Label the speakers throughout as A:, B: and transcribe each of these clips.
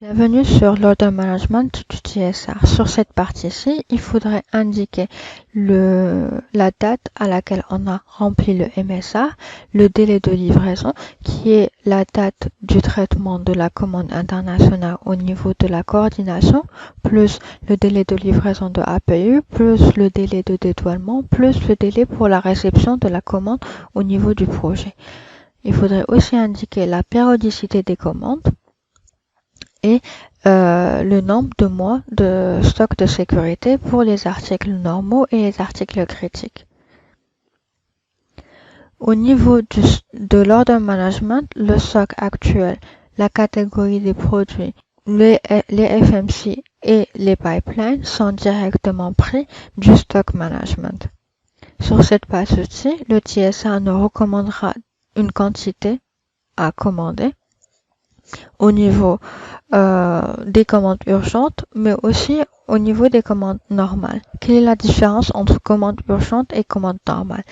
A: Bienvenue sur l'Order Management du TSR. Sur cette partie-ci, il faudrait indiquer la date à laquelle on a rempli le MSA, le délai de livraison, qui est la date du traitement de la commande internationale au niveau de la coordination, plus le délai de livraison de APU, plus le délai de dédouanement, plus le délai pour la réception de la commande au niveau du projet. Il faudrait aussi indiquer la périodicité des commandes et le nombre de mois de stock de sécurité pour les articles normaux et les articles critiques. Au niveau de l'order management, le stock actuel, la catégorie des produits, les FMC et les pipelines sont directement pris du stock management. Sur cette page-ci, le TSA nous recommandera une quantité à commander au niveau des commandes urgentes, mais aussi au niveau des commandes normales. Quelle est la différence entre commande urgente et commande normale?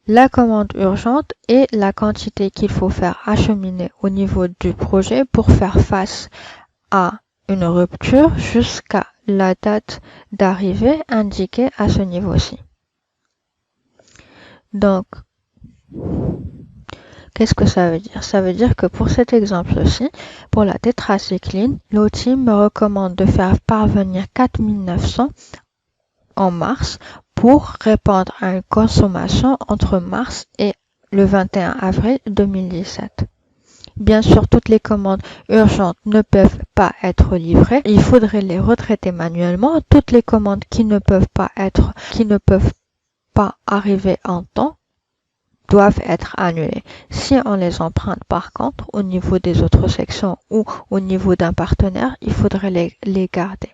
A: La commande urgente est la quantité qu'il faut faire acheminer au niveau du projet pour faire face à une rupture jusqu'à la date d'arrivée indiquée à ce niveau-ci. Donc, qu'est-ce que ça veut dire? Ça veut dire que pour cet exemple-ci, pour la tétracycline, l'outil me recommande de faire parvenir 4900 en mars pour répondre à une consommation entre mars et le 21 avril 2017. Bien sûr, toutes les commandes urgentes ne peuvent pas être livrées. Il faudrait les retraiter manuellement. Toutes les commandes qui ne peuvent pas arriver en temps doivent être annulées. Si on les emprunte par contre au niveau des autres sections ou au niveau d'un partenaire, il faudrait les garder.